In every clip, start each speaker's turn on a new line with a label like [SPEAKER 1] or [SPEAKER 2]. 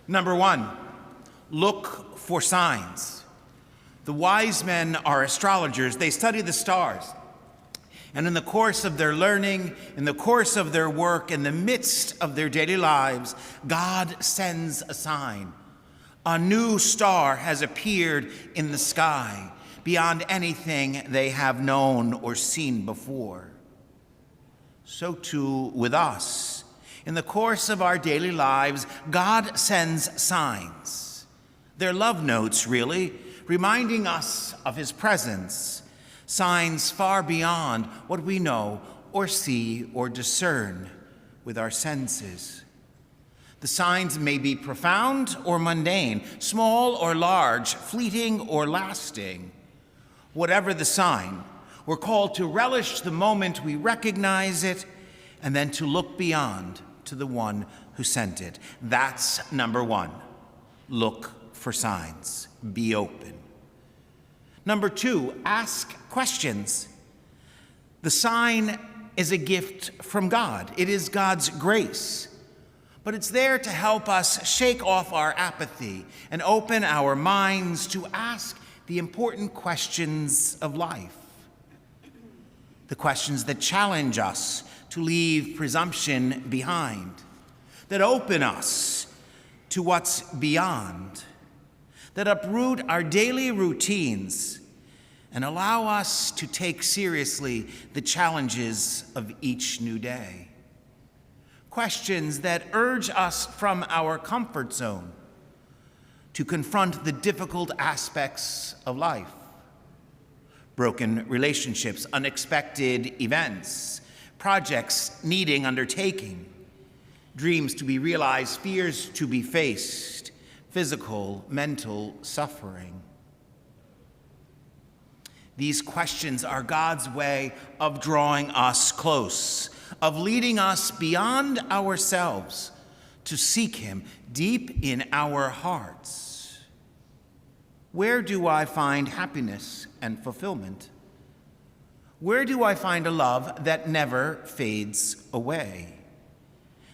[SPEAKER 1] Number one, look for signs. The wise men are astrologers. They study the stars. And in the course of their learning, in the course of their work, in the midst of their daily lives, God sends a sign. A new star has appeared in the sky beyond anything they have known or seen before. So too with us. In the course of our daily lives, God sends signs. They're love notes, really, reminding us of his presence, signs far beyond what we know or see or discern with our senses. The signs may be profound or mundane, small or large, fleeting or lasting. Whatever the sign, we're called to relish the moment we recognize it and then to look beyond to the one who sent it. That's number one. Look for signs. Be open. Number two, ask questions. The sign is a gift from God. It is God's grace. But it's there to help us shake off our apathy and open our minds to ask the important questions of life. The questions that challenge us to leave presumption behind, that open us to what's beyond, that uproot our daily routines and allow us to take seriously the challenges of each new day. Questions that urge us from our comfort zone to confront the difficult aspects of life. Broken relationships, unexpected events, projects needing undertaking, dreams to be realized, fears to be faced, physical, mental suffering. These questions are God's way of drawing us close, of leading us beyond ourselves to seek him deep in our hearts. Where do I find happiness and fulfillment? Where do I find a love that never fades away,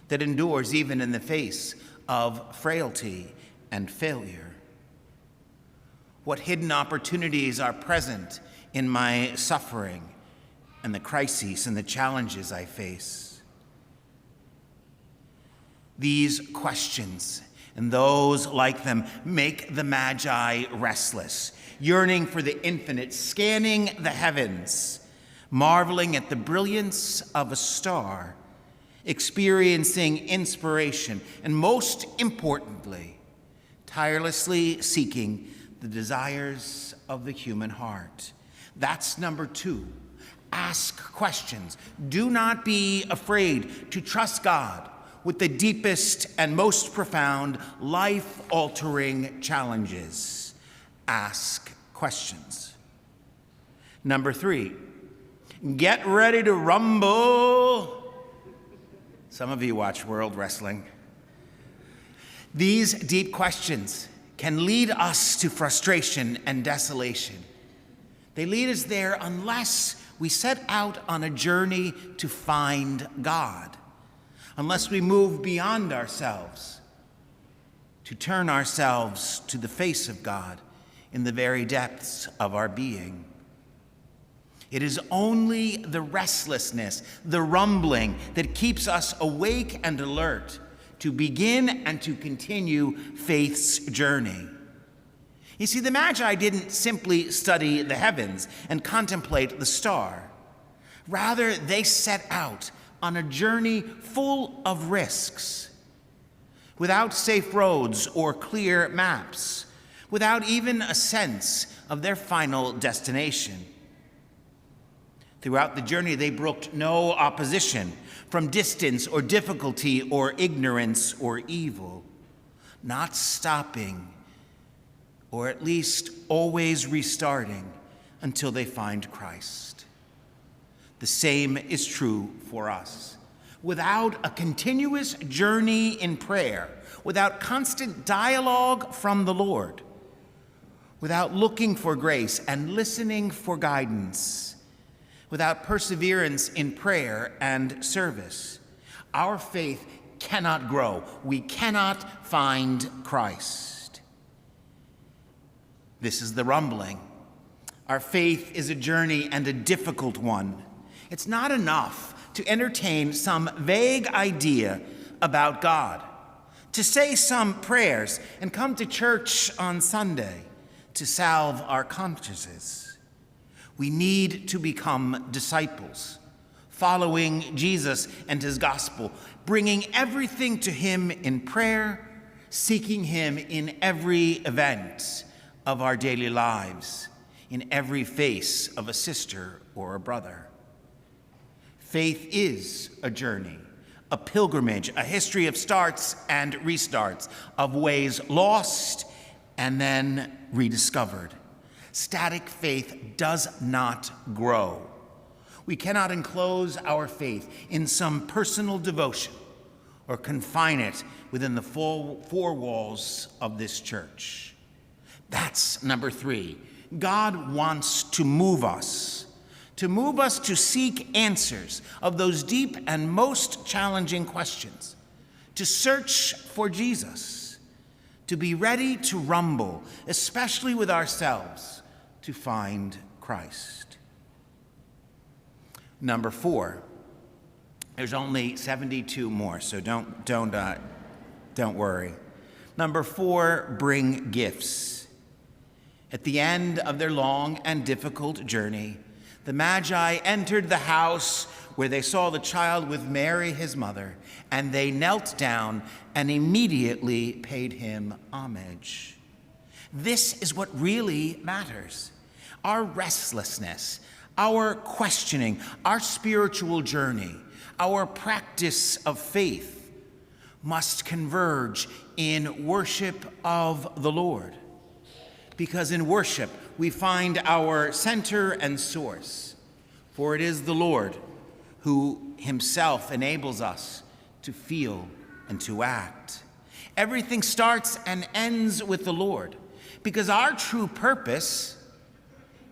[SPEAKER 1] that endures even in the face of frailty and failure? What hidden opportunities are present in my suffering and the crises and the challenges I face? These questions and those like them make the Magi restless, yearning for the infinite, scanning the heavens, marveling at the brilliance of a star, experiencing inspiration, and most importantly, tirelessly seeking the desires of the human heart. That's number two. Ask questions. Do not be afraid to trust God with the deepest and most profound, life-altering challenges. Ask questions. Number three, get ready to rumble. Some of you watch World Wrestling. These deep questions can lead us to frustration and desolation. They lead us there unless we set out on a journey to find God, unless we move beyond ourselves to turn ourselves to the face of God in the very depths of our being. It is only the restlessness, the rumbling, that keeps us awake and alert to begin and to continue faith's journey. You see, the Magi didn't simply study the heavens and contemplate the star. Rather, they set out on a journey full of risks, without safe roads or clear maps, without even a sense of their final destination. Throughout the journey, they brooked no opposition from distance or difficulty or ignorance or evil, not stopping, or at least always restarting until they find Christ. The same is true for us. Without a continuous journey in prayer, without constant dialogue from the Lord, without looking for grace and listening for guidance, without perseverance in prayer and service, our faith cannot grow. We cannot find Christ. This is the rumbling. Our faith is a journey and a difficult one. It's not enough to entertain some vague idea about God, to say some prayers and come to church on Sunday to salve our consciences. We need to become disciples, following Jesus and his gospel, bringing everything to him in prayer, seeking him in every event of our daily lives, in every face of a sister or a brother. Faith is a journey, a pilgrimage, a history of starts and restarts, of ways lost and then rediscovered. Static faith does not grow. We cannot enclose our faith in some personal devotion or confine it within the four walls of this church. That's number 3. God wants to move us to seek answers of those deep and most challenging questions, to search for Jesus, to be ready to rumble, especially with ourselves, to find Christ. Number 4, there's only 72 more, so don't worry. Number 4, bring gifts. At the end of their long and difficult journey, the Magi entered the house where they saw the child with Mary, his mother, and they knelt down and immediately paid him homage. This is what really matters. Our restlessness, our questioning, our spiritual journey, our practice of faith must converge in worship of the Lord. Because in worship, we find our center and source. For it is the Lord who himself enables us to feel and to act. Everything starts and ends with the Lord, because our true purpose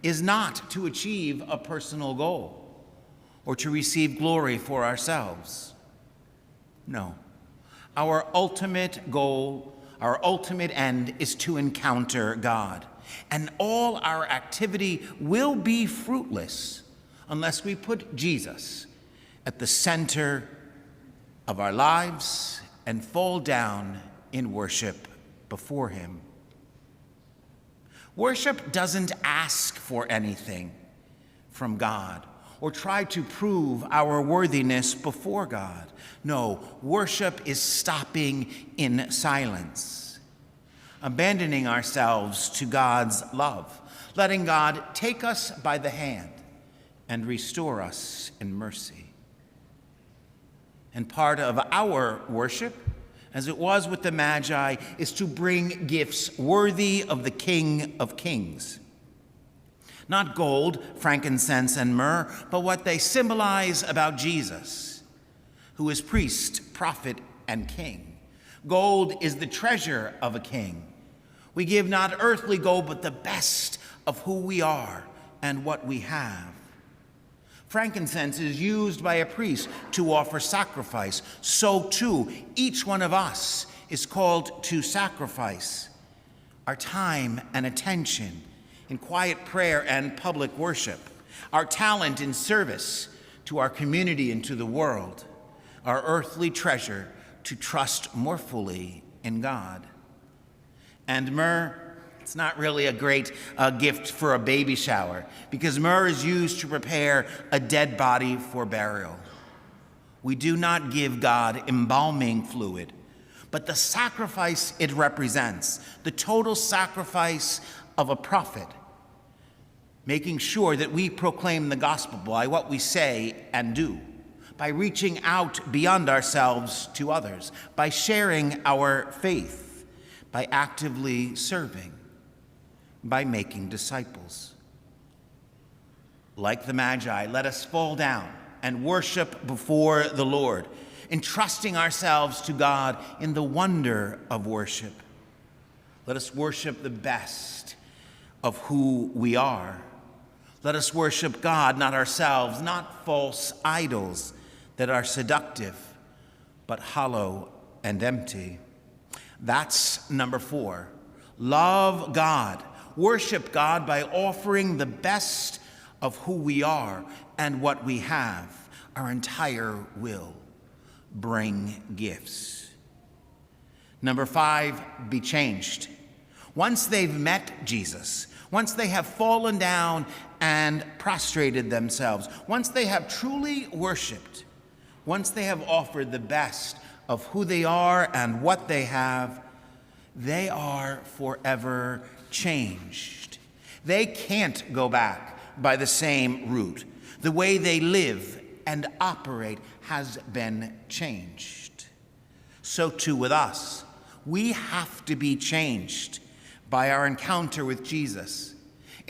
[SPEAKER 1] is not to achieve a personal goal or to receive glory for ourselves. No, our ultimate goal, our ultimate end is to encounter God. And all our activity will be fruitless unless we put Jesus at the center of our lives and fall down in worship before him. Worship doesn't ask for anything from God or try to prove our worthiness before God. No, worship is stopping in silence, abandoning ourselves to God's love, letting God take us by the hand and restore us in mercy. And part of our worship, as it was with the Magi, is to bring gifts worthy of the King of Kings. Not gold, frankincense, and myrrh, but what they symbolize about Jesus, who is priest, prophet, and king. Gold is the treasure of a king. We give not earthly gold, but the best of who we are and what we have. Frankincense is used by a priest to offer sacrifice. So too, each one of us is called to sacrifice our time and attention in quiet prayer and public worship, our talent in service to our community and to the world, our earthly treasure to trust more fully in God. And myrrh, it's not really a great gift for a baby shower, because myrrh is used to prepare a dead body for burial. We do not give God embalming fluid, but the sacrifice it represents, the total sacrifice of a prophet, making sure that we proclaim the gospel by what we say and do, by reaching out beyond ourselves to others, by sharing our faith, by actively serving, by making disciples. Like the Magi, let us fall down and worship before the Lord, entrusting ourselves to God in the wonder of worship. Let us worship the best of who we are. Let us worship God, not ourselves, not false idols that are seductive, but hollow and empty. That's number 4. Love God. Worship God by offering the best of who we are and what we have, our entire will. Bring gifts. Number 5, be changed. Once they've met Jesus, once they have fallen down and prostrated themselves, once they have truly worshiped, once they have offered the best of who they are and what they have, they are forever changed. They can't go back by the same route. The way they live and operate has been changed. So too with us. We have to be changed by our encounter with Jesus.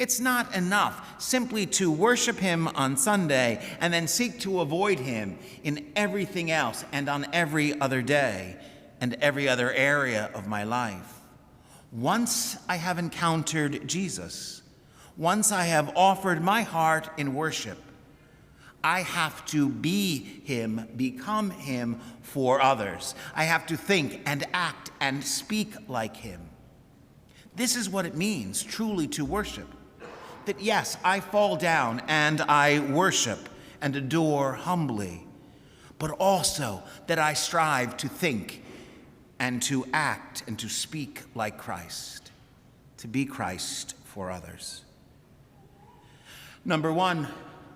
[SPEAKER 1] It's not enough simply to worship him on Sunday and then seek to avoid him in everything else and on every other day and every other area of my life. Once I have encountered Jesus, once I have offered my heart in worship, I have to be him, become him for others. I have to think and act and speak like him. This is what it means truly to worship. That yes, I fall down and I worship and adore humbly, but also that I strive to think and to act and to speak like Christ, to be Christ for others. Number 1,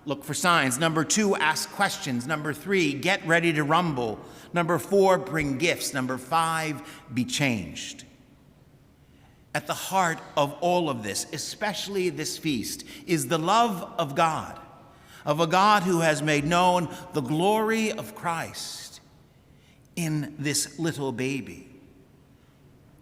[SPEAKER 1] look for signs. Number 2, ask questions. Number 3, get ready to rumble. Number 4, bring gifts. Number 5, be changed. At the heart of all of this, especially this feast, is the love of God, of a God who has made known the glory of Christ in this little baby.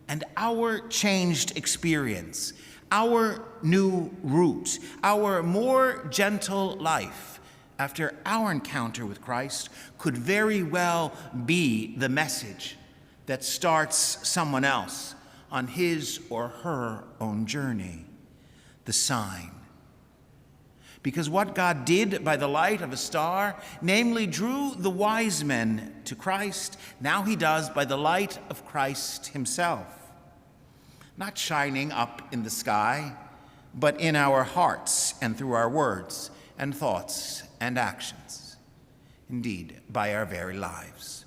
[SPEAKER 1] And our changed experience, our new route, our more gentle life after our encounter with Christ could very well be the message that starts someone else on his or her own journey, the sign. Because what God did by the light of a star, namely drew the wise men to Christ, now he does by the light of Christ himself. Not shining up in the sky, but in our hearts and through our words and thoughts and actions. Indeed, by our very lives.